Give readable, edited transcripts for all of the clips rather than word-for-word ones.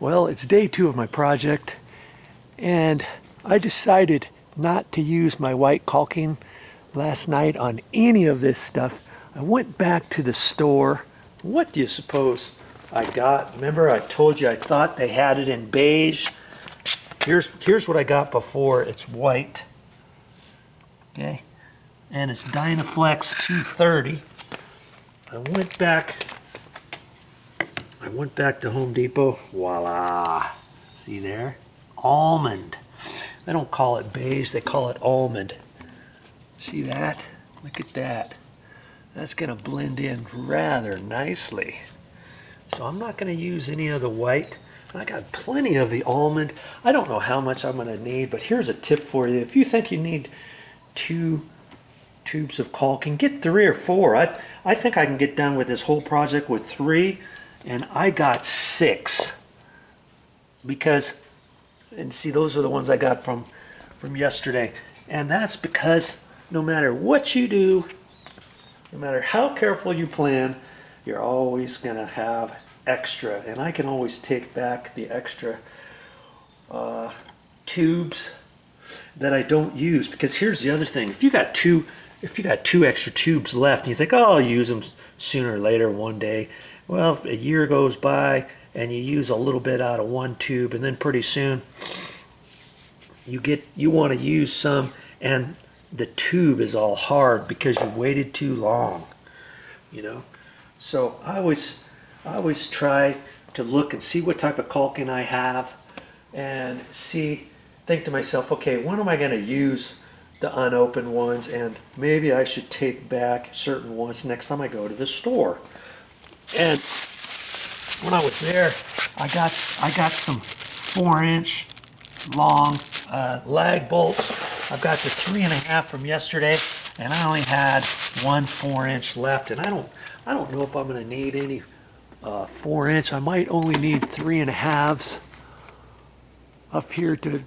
Well, it's day 2 of my project, and I decided not to use my white caulking last night on any of this stuff. I went back to the store. What do you suppose I got? Remember I told you I thought they had it in beige? Here's what I got before. It's white. Okay, and it's Dynaflex 230. I went back to Home Depot. Voila! See there? Almond. They don't call it beige, they call it almond. See that? Look at that. That's going to blend in rather nicely. So I'm not going to use any of the white. I got plenty of the almond. I don't know how much I'm going to need, but here's a tip for you. If you think you need 2 tubes of caulking, get 3 or 4. I think I can get done with this whole project with 3, and I got 6. Because, and see, those are the ones I got from yesterday. And that's because no matter what you do, no matter how careful you plan, you're always going to have extra. And I can always take back the extra tubes that I don't use. Because here's the other thing. If you got two extra tubes left and you think, oh, I'll use them sooner or later one day. Well, a year goes by and you use a little bit out of one tube, and then pretty soon you want to use some and the tube is all hard because you waited too long, you know. So I always try to look and see what type of caulking I have and think to myself, okay, when am I going to use the unopened ones, and maybe I should take back certain ones next time I go to the store. And when I was there, I got some 4-inch long lag bolts. I've got the 3.5 from yesterday, and I only had one 4-inch left. And I don't know if I'm going to need any 4-inch. I might only need 3.5s up here to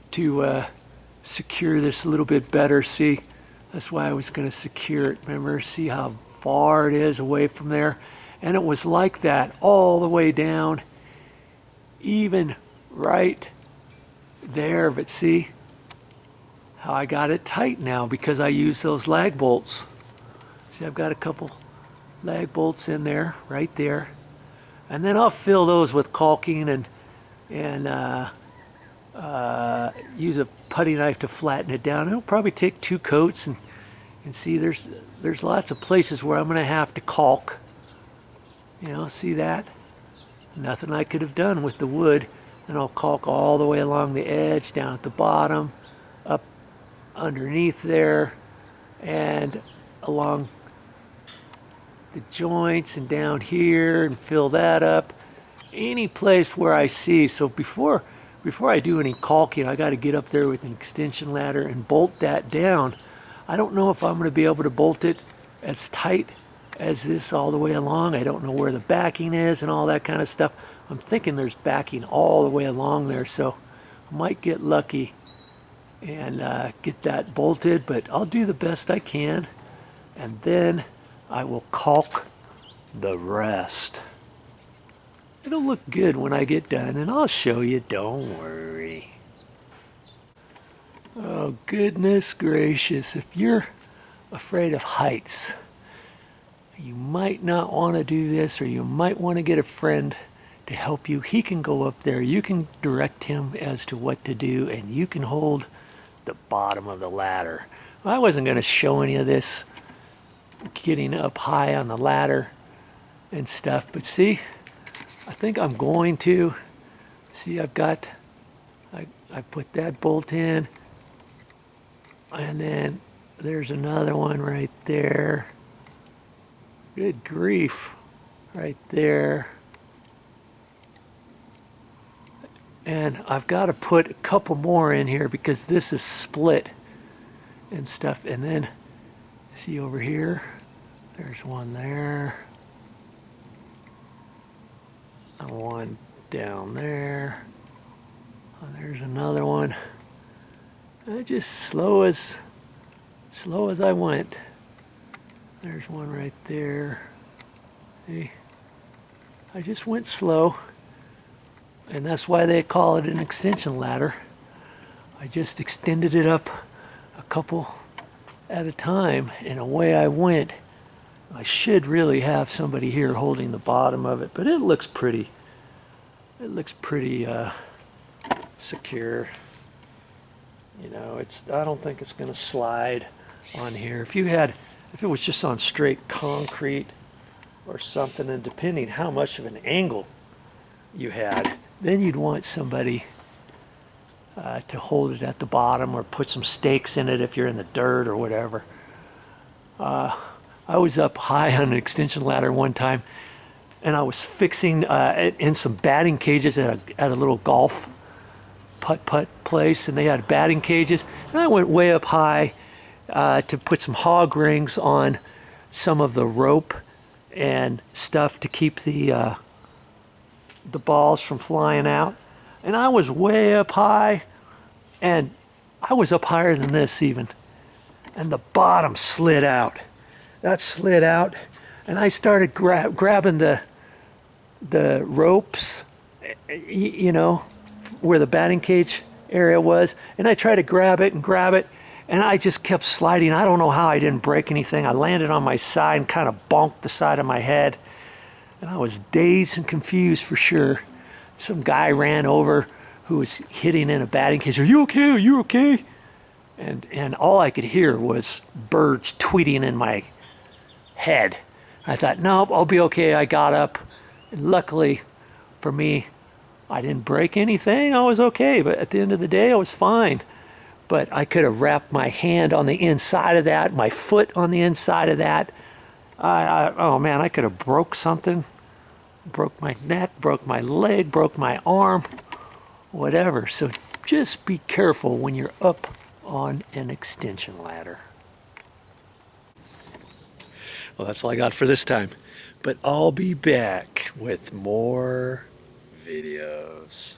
secure this a little bit better. See, that's why I was going to secure it. Remember, see how far it is away from there? And it was like that all the way down, even right there. But see how I got it tight now because I use those lag bolts. See, I've got a couple lag bolts in there, right there. And then I'll fill those with caulking and use a putty knife to flatten it down. It'll probably take 2 coats, and see there's lots of places where I'm going to have to caulk. You know, see that? Nothing I could have done with the wood. And I'll caulk all the way along the edge, down at the bottom, up underneath there, and along the joints and down here, and fill that up. Any place where I see. So before I do any caulking, I got to get up there with an extension ladder and bolt that down. I don't know if I'm going to be able to bolt it as tight as this all the way along. I don't know where the backing is and all that kind of stuff. I'm thinking there's backing all the way along there, so I might get lucky and get that bolted, but I'll do the best I can, and then I will caulk the rest. It'll look good when I get done, and I'll show you, don't worry. Oh, goodness gracious. If you're afraid of heights, you might not want to do this, or you might want to get a friend to help you. He can go up there. You can direct him as to what to do, and you can hold the bottom of the ladder. I wasn't going to show any of this getting up high on the ladder and stuff, but see, I think I'm going to. See, I put that bolt in, and then there's another one right there. Good grief, right there. And I've got to put a couple more in here because this is split and stuff. And then, see over here, there's one there. And one down there. And there's another one. And just slow as I went. There's one right there. See? I just went slow. And that's why they call it an extension ladder. I just extended it up a couple at a time, and away I went. I should really have somebody here holding the bottom of it, but it looks pretty. It looks pretty secure. You know, I don't think it's going to slide on here. If it was just on straight concrete or something, and depending how much of an angle you had, then you'd want somebody to hold it at the bottom or put some stakes in it if you're in the dirt or whatever. I was up high on an extension ladder one time, and I was fixing in some batting cages at a little golf putt place, and they had batting cages, and I went way up high to put some hog rings on some of the rope and stuff to keep the balls from flying out. And I was way up high, and I was up higher than this even, and the bottom slid out. That slid out, and I started grabbing the ropes, you know, where the batting cage area was, and I tried to grab it, and I just kept sliding. I don't know how I didn't break anything. I landed on my side and kind of bonked the side of my head, and I was dazed and confused for sure. Some guy ran over who was hitting in a batting cage. Are you okay? Are you okay? And all I could hear was birds tweeting in my head. I thought, nope, I'll be okay. I got up, and luckily for me, I didn't break anything. I was okay, but at the end of the day, I was fine. But I could have wrapped my hand on the inside of that, my foot on the inside of that. Oh man, I could have broke something. Broke my neck, broke my leg, broke my arm, whatever. So just be careful when you're up on an extension ladder. Well, that's all I got for this time. But I'll be back with more videos.